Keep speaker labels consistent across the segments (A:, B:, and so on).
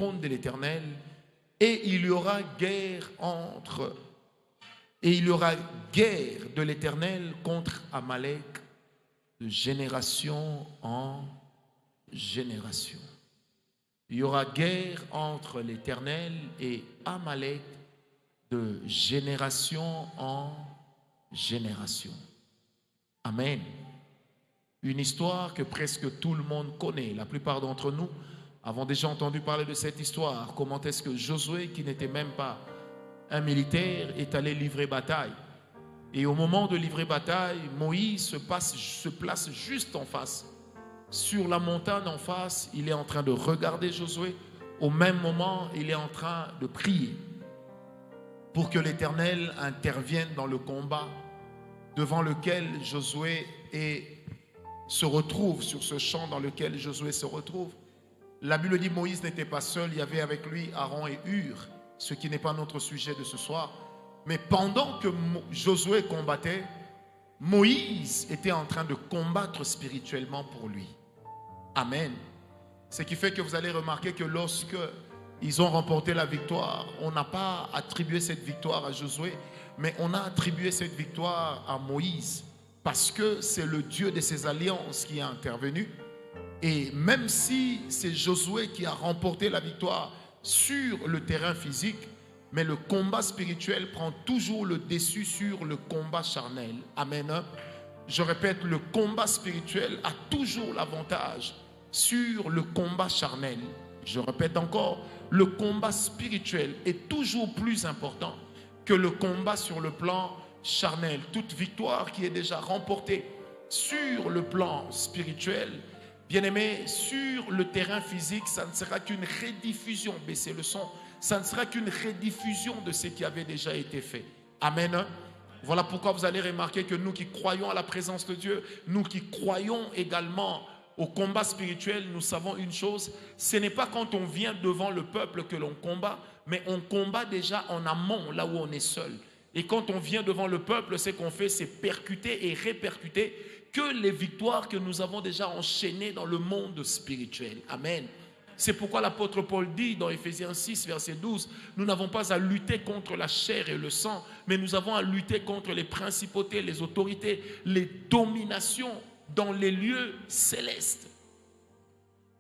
A: de l'Éternel, et il y aura guerre de l'Éternel contre Amalek de génération en génération. Il y aura guerre entre l'Éternel et Amalek de génération en génération. Amen. Une histoire que presque tout le monde connaît. La plupart d'entre nous avons déjà entendu parler de cette histoire. Comment est-ce que Josué, qui n'était même pas un militaire, est allé livrer bataille. Et au moment de livrer bataille, Moïse se place juste en face. Sur la montagne en face, il est en train de regarder Josué. Au même moment, il est en train de prier pour que l'Éternel intervienne dans le combat devant lequel Josué se retrouve, sur ce champ dans lequel Josué se retrouve. La Bible dit Moïse n'était pas seul, il y avait avec lui Aaron et Hur, ce qui n'est pas notre sujet de ce soir. Mais pendant que Josué combattait, Moïse était en train de combattre spirituellement pour lui. Amen. Ce qui fait que vous allez remarquer que lorsque ils ont remporté la victoire, on n'a pas attribué cette victoire à Josué, mais on a attribué cette victoire à Moïse, parce que c'est le Dieu de ses alliances qui a intervenu. Et même si c'est Josué qui a remporté la victoire sur le terrain physique, mais le combat spirituel prend toujours le dessus sur le combat charnel. Amen. Je répète, le combat spirituel a toujours l'avantage sur le combat charnel. Je répète encore, le combat spirituel est toujours plus important que le combat sur le plan charnel. Toute victoire qui est déjà remportée sur le plan spirituel, bien aimé, sur le terrain physique, ça ne sera qu'une rediffusion. Baissez le son. Ça ne sera qu'une rediffusion de ce qui avait déjà été fait. Amen. Voilà pourquoi vous allez remarquer que nous qui croyons à la présence de Dieu, nous qui croyons également au combat spirituel, nous savons une chose, ce n'est pas quand on vient devant le peuple que l'on combat, mais on combat déjà en amont, là où on est seul. Et quand on vient devant le peuple, ce qu'on fait, c'est percuter et répercuter que les victoires que nous avons déjà enchaînées dans le monde spirituel. Amen. C'est pourquoi l'apôtre Paul dit dans Éphésiens 6, verset 12, nous n'avons pas à lutter contre la chair et le sang, mais nous avons à lutter contre les principautés, les autorités, les dominations dans les lieux célestes.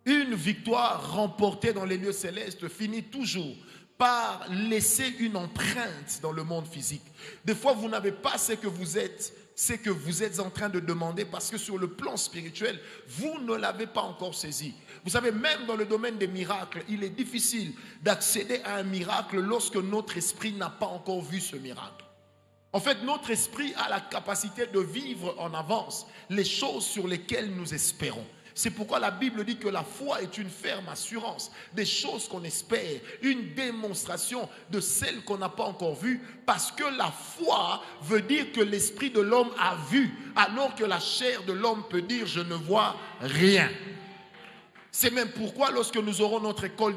A: Une victoire remportée dans les lieux célestes finit toujours par laisser une empreinte dans le monde physique. Des fois, vous n'avez pas ce que vous êtes en train de demander, parce que sur le plan spirituel, vous ne l'avez pas encore saisi. Vous savez, même dans le domaine des miracles, il est difficile d'accéder à un miracle lorsque notre esprit n'a pas encore vu ce miracle. En fait, notre esprit a la capacité de vivre en avance les choses sur lesquelles nous espérons. C'est pourquoi la Bible dit que la foi est une ferme assurance des choses qu'on espère, une démonstration de celles qu'on n'a pas encore vues, parce que la foi veut dire que l'esprit de l'homme a vu, alors que la chair de l'homme peut dire je ne vois rien. C'est même pourquoi lorsque nous aurons notre école